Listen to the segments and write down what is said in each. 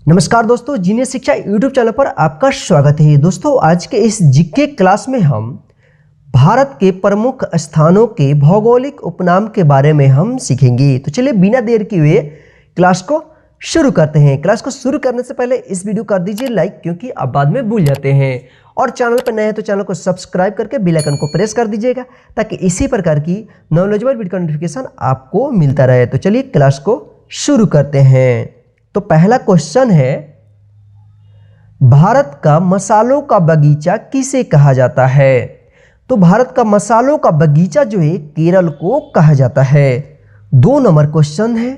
नमस्कार दोस्तों, जीनियस शिक्षा यूट्यूब चैनल पर आपका स्वागत है। दोस्तों, आज के इस जीके क्लास में हम भारत के प्रमुख स्थानों के भौगोलिक उपनाम के बारे में हम सीखेंगे। तो चलिए बिना देर किए हुए क्लास को शुरू करते हैं। क्लास को शुरू करने से पहले इस वीडियो कर दीजिए लाइक, क्योंकि आप बाद में भूल जाते हैं। और चैनल पर नए हैं तो चैनल को सब्सक्राइब करके बेल आइकन को प्रेस कर दीजिएगा, ताकि इसी प्रकार की नॉलेजेबल वीडियो का नोटिफिकेशन आपको मिलता रहे। तो चलिए क्लास को शुरू करते हैं। तो पहला क्वेश्चन है, भारत का मसालों का बगीचा किसे कहा जाता है? तो भारत का मसालों का बगीचा जो है केरल को कहा जाता है। 2 नंबर क्वेश्चन है,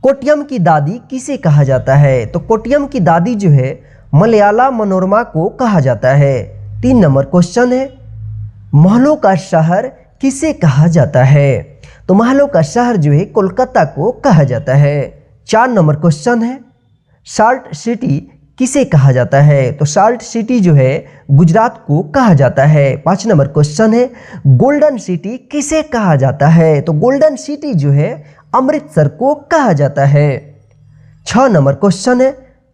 कोट्यम की दादी किसे कहा जाता है? तो कोट्यम की दादी जो है मलयाला मनोरमा को कहा जाता है। 3 नंबर क्वेश्चन है, महलों का शहर किसे कहा जाता है? तो महलों का शहर जो है कोलकाता को कहा जाता है। 4 नंबर क्वेश्चन है, साल्ट सिटी किसे कहा जाता है? तो साल्ट सिटी जो है गुजरात को कहा जाता है। 5 नंबर क्वेश्चन है, गोल्डन सिटी किसे कहा जाता है? तो गोल्डन सिटी जो है अमृतसर को कहा जाता है। 6 नंबर क्वेश्चन है,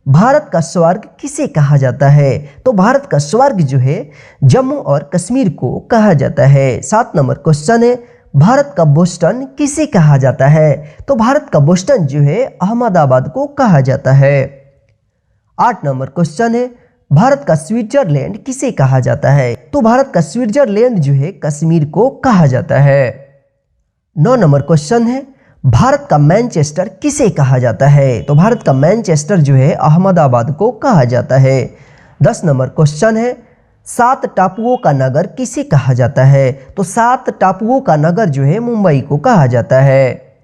भारत का स्वर्ग किसे कहा जाता है? तो भारत का स्वर्ग जो है जम्मू और कश्मीर को कहा जाता है। 7 नंबर क्वेश्चन है, भारत का बोस्टन किसे कहा जाता है? तो भारत का बोस्टन जो है अहमदाबाद को कहा जाता है। 8 नंबर क्वेश्चन है, भारत का स्विट्जरलैंड किसे कहा जाता है? तो भारत का स्विट्जरलैंड जो है कश्मीर को कहा जाता है। 9 नंबर क्वेश्चन है, भारत का मैनचेस्टर किसे कहा जाता है? तो भारत का मैनचेस्टर जो है अहमदाबाद को कहा जाता है। 10 नंबर क्वेश्चन है, 7 टापुओं का नगर किसे कहा जाता है? तो 7 टापुओं का नगर जो है मुंबई को कहा जाता है।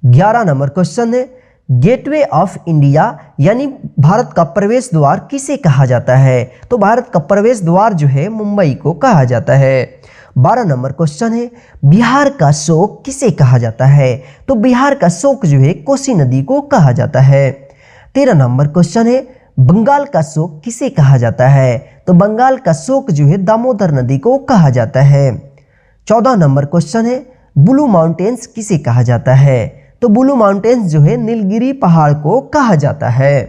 11 नंबर क्वेश्चन है, गेटवे ऑफ इंडिया यानी भारत का प्रवेश द्वार किसे कहा जाता है? तो भारत का प्रवेश द्वार जो है मुंबई को कहा जाता है। 12 नंबर क्वेश्चन है, बिहार का शोक किसे कहा जाता है? तो बिहार का शोक जो है कोसी नदी को कहा जाता है। 13 नंबर क्वेश्चन है, बंगाल का शोक किसे कहा जाता है? तो बंगाल का शोक जो है दामोदर नदी को कहा जाता है। 14 नंबर क्वेश्चन है, ब्लू माउंटेन्स किसे कहा जाता है? तो ब्लू माउंटेन्स जो है नीलगिरी पहाड़ को कहा जाता है।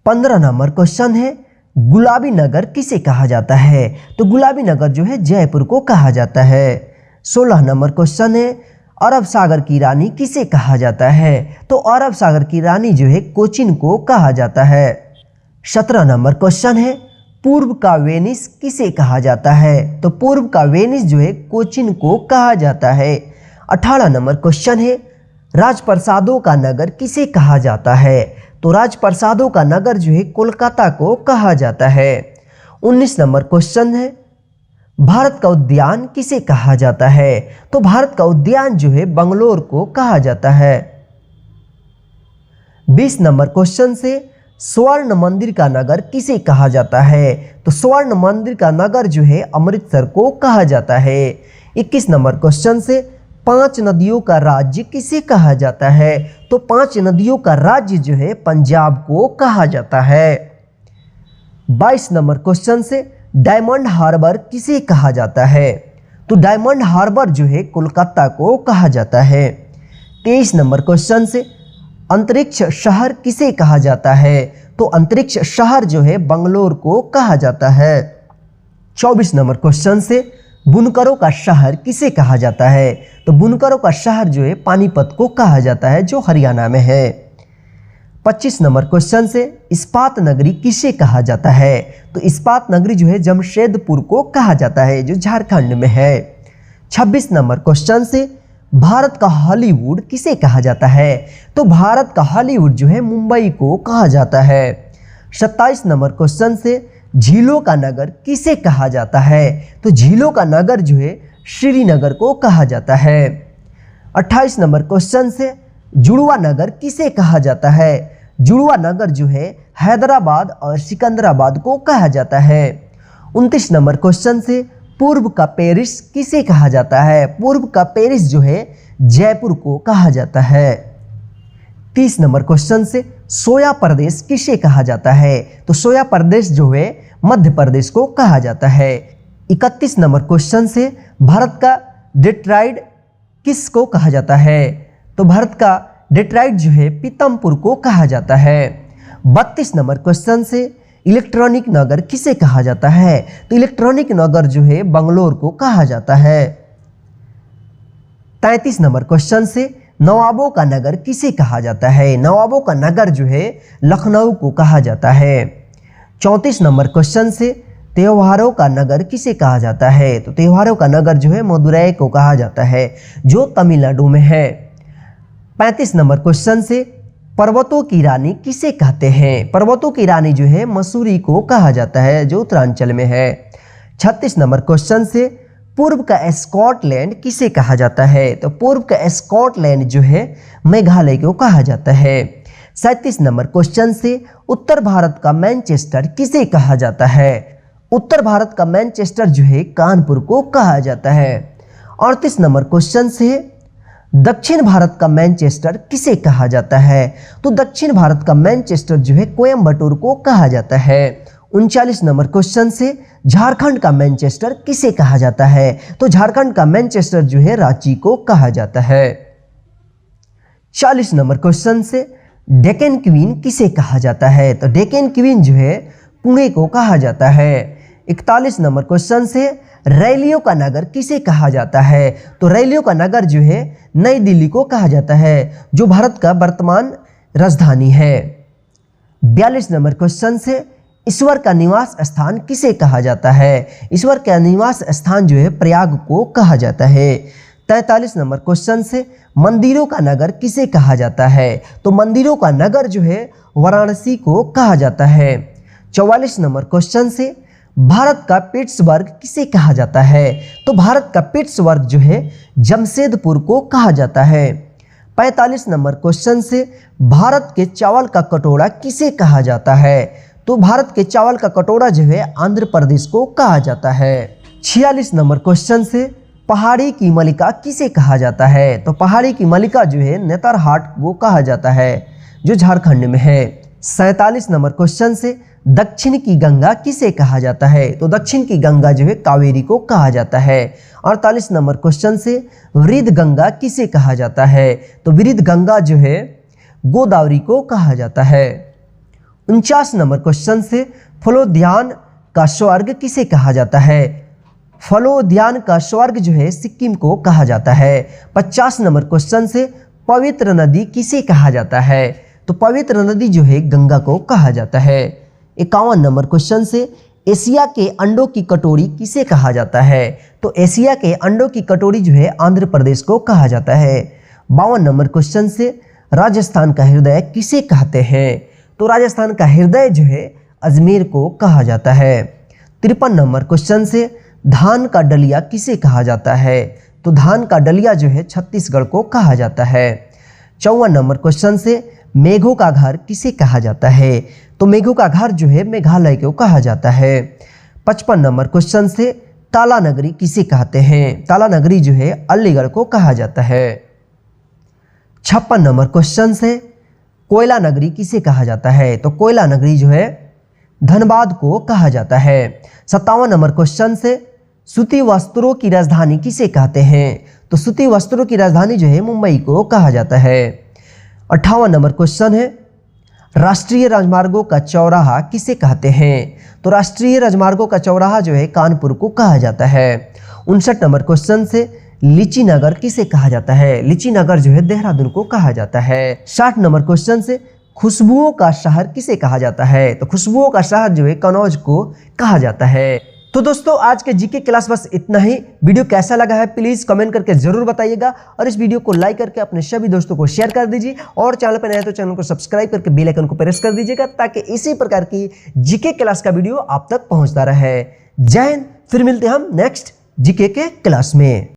15 नंबर क्वेश्चन है, गुलाबी नगर किसे कहा जाता है? तो गुलाबी नगर जो है जयपुर को कहा जाता है। 16 नंबर क्वेश्चन है, अरब सागर की रानी किसे कहा जाता है? तो अरब सागर की रानी जो है कोचिन को कहा जाता है। 17 नंबर क्वेश्चन है, पूर्व का वेनिस किसे कहा जाता है? तो पूर्व का वेनिस जो है कोचिन को कहा जाता है। 18 नंबर क्वेश्चन है, राजप्रसादों का नगर किसे कहा जाता है? तो राजप्रसादों का नगर जो है कोलकाता को कहा जाता है। 19 नंबर क्वेश्चन है, भारत का उद्यान किसे कहा जाता है? तो भारत का उद्यान जो है बंगलोर को कहा जाता है। 20 नंबर क्वेश्चन से, स्वर्ण मंदिर का नगर किसे कहा जाता है? तो स्वर्ण मंदिर का नगर जो है अमृतसर को कहा जाता है। 21 नंबर क्वेश्चन से, 5 नदियों का राज्य किसे कहा जाता है? तो 5 नदियों का राज्य जो है पंजाब को कहा जाता है। 22 नंबर क्वेश्चन से, डायमंड हार्बर किसे कहा जाता है? तो डायमंड हार्बर जो है कोलकाता को कहा जाता है। 23 नंबर क्वेश्चन से, अंतरिक्ष शहर किसे कहा जाता है? तो अंतरिक्ष शहर जो है बंगलोर को कहा जाता है। 24 नंबर क्वेश्चन से, बुनकरों का शहर किसे कहा जाता है? तो बुनकरों का शहर जो है पानीपत को कहा जाता है, जो हरियाणा में है। 25 नंबर क्वेश्चन से, इस्पात नगरी किसे कहा जाता है? तो इस्पात नगरी जो है जमशेदपुर को कहा जाता है, जो झारखंड में है। 26 नंबर क्वेश्चन से, भारत का हॉलीवुड किसे कहा जाता है? तो भारत का हॉलीवुड जो है मुंबई को कहा जाता है। 27 नंबर क्वेश्चन से, झीलों का नगर किसे कहा जाता है? तो झीलों का नगर जो है श्रीनगर को कहा जाता है। 28 नंबर क्वेश्चन से, जुड़वा नगर किसे कहा जाता है? जुड़वा नगर जो है हैदराबाद और सिकंदराबाद को कहा जाता है। 29 नंबर क्वेश्चन से, पूर्व का पेरिस किसे कहा जाता है? पूर्व का पेरिस जो है जयपुर को कहा जाता है। 30 नंबर क्वेश्चन से, सोया प्रदेश किसे कहा जाता है? तो सोया प्रदेश जो है मध्य प्रदेश को कहा जाता है। 31 नंबर क्वेश्चन से, भारत का डेट्रॉइट किसको कहा जाता है? तो भारत का डेट्रॉइट जो है पीतमपुर को कहा जाता है। 32 नंबर क्वेश्चन से इलेक्ट्रॉनिक नगर किसे कहा जाता है? तो इलेक्ट्रॉनिक नगर जो है बंगलोर को कहा जाता है। 33 नंबर क्वेश्चन से नवाबों का नगर किसे कहा जाता है? नवाबों का नगर जो है लखनऊ को कहा जाता है। 34 नंबर क्वेश्चन से त्योहारों का नगर किसे कहा जाता है? तो त्योहारों का नगर जो है मदुरै को कहा जाता है, जो तमिलनाडु में है। 35 नंबर क्वेश्चन से पर्वतों की रानी किसे कहते हैं? पर्वतों की रानी जो है मसूरी को कहा जाता है, जो उत्तरांचल में है। 36 नंबर क्वेश्चन से पूर्व का स्कॉटलैंड किसे कहा जाता है? तो पूर्व का स्कॉटलैंड जो है मेघालय को कहा जाता है। 37 नंबर क्वेश्चन से उत्तर भारत का मैनचेस्टर किसे कहा जाता है? उत्तर भारत का मैनचेस्टर जो है कानपुर को कहा जाता है। 38 नंबर क्वेश्चन से दक्षिण भारत का मैनचेस्टर किसे कहा जाता है? तो दक्षिण भारत का मैनचेस्टर जो है कोयम्बटूर को कहा जाता है। 39 नंबर क्वेश्चन से झारखंड का मैनचेस्टर किसे कहा जाता है? तो झारखंड का मैनचेस्टर जो है रांची को कहा जाता है। 40 नंबर क्वेश्चन से डेक्कन क्वीन किसे कहा जाता है? तो डेक्कन क्वीन जो है पुणे को कहा जाता है। 41 नंबर क्वेश्चन से रैलियों का नगर किसे कहा जाता है? तो रैलियों का नगर जो है नई दिल्ली को कहा जाता है, जो भारत का वर्तमान राजधानी है। 42 नंबर क्वेश्चन से ईश्वर का निवास स्थान किसे कहा जाता है? ईश्वर का निवास स्थान जो है प्रयाग को कहा जाता है। 43 नंबर क्वेश्चन से मंदिरों का नगर किसे कहा जाता है? तो मंदिरों का नगर जो है वाराणसी को कहा जाता है। 44 नंबर क्वेश्चन से भारत का पिट्सबर्ग किसे कहा जाता है? तो भारत का पिट्सबर्ग जो है जमशेदपुर को कहा जाता है। 45 नंबर क्वेश्चन से भारत के चावल का कटोरा किसे कहा जाता है? तो भारत के चावल का कटोरा जो है आंध्र प्रदेश को कहा जाता है। 46 नंबर क्वेश्चन से पहाड़ी की मलिका किसे कहा जाता है? तो पहाड़ी की मलिका जो है नेतरहाट को कहा जाता है, जो झारखंड में है। 47 नंबर क्वेश्चन से दक्षिण की गंगा किसे कहा जाता है? तो दक्षिण की गंगा जो है कावेरी को कहा जाता है। 48 नंबर क्वेश्चन से वृद्ध गंगा किसे कहा जाता है? तो वृद्ध गंगा जो है गोदावरी को कहा जाता है। 49 नंबर क्वेश्चन से फलोद्यान का स्वर्ग किसे कहा जाता है? फलोद्यान का स्वर्ग जो है सिक्किम को कहा जाता है। 50 नंबर क्वेश्चन से पवित्र नदी किसे कहा जाता है? तो पवित्र नदी जो है गंगा को कहा जाता है। 51 नंबर क्वेश्चन से एशिया के अंडों की कटोरी किसे कहा जाता है? तो एशिया के अंडों की कटोरी जो है आंध्र प्रदेश को कहा जाता है। 52 नंबर क्वेश्चन से राजस्थान का हृदय किसे कहते हैं? तो राजस्थान का हृदय जो है अजमेर को कहा जाता है। 53 नंबर क्वेश्चन से धान का डलिया किसे कहा जाता है? तो धान का डलिया जो है छत्तीसगढ़ को कहा जाता है। 54 नंबर क्वेश्चन से मेघों का घर किसे कहा जाता है? तो मेघों का घर जो है मेघालय को कहा जाता है। 55 नंबर क्वेश्चन से ताला नगरी किसे कहते हैं? ताला नगरी जो है अलीगढ़ को कहा जाता है। 56 नंबर क्वेश्चन से कोयला नगरी किसे कहा जाता है? तो कोयला नगरी जो है धनबाद को कहा जाता है। 57 नंबर क्वेश्चन से सूती वस्त्रों की राजधानी किसे कहते हैं? तो सूती वस्त्रों की राजधानी जो है मुंबई को कहा जाता है। 58 नंबर क्वेश्चन है राष्ट्रीय राजमार्गों का चौराहा किसे कहते हैं? तो राष्ट्रीय राजमार्गों का चौराहा जो है कानपुर को कहा जाता है। 59 नंबर क्वेश्चन से लीची नगर किसे कहा जाता है? लीची नगर जो है देहरादून को कहा जाता है। 60 नंबर क्वेश्चन से खुशबुओं का शहर किसे कहा जाता है? तो खुशबुओं का शहर जो है कनौज को कहा जाता है। तो दोस्तों आज के जीके क्लास बस इतना ही। वीडियो कैसा लगा है प्लीज कमेंट करके जरूर बताइएगा और इस वीडियो को लाइक करके अपने सभी दोस्तों को शेयर कर दीजिए और चैनल पर नए हैं तो चैनल को सब्सक्राइब करके बेल आइकन को प्रेस कर दीजिएगा ताकि इसी प्रकार की जीके क्लास का वीडियो आप तक पहुंचता रहे। जय हिंद, फिर मिलते हैं हम नेक्स्ट जीके के क्लास में।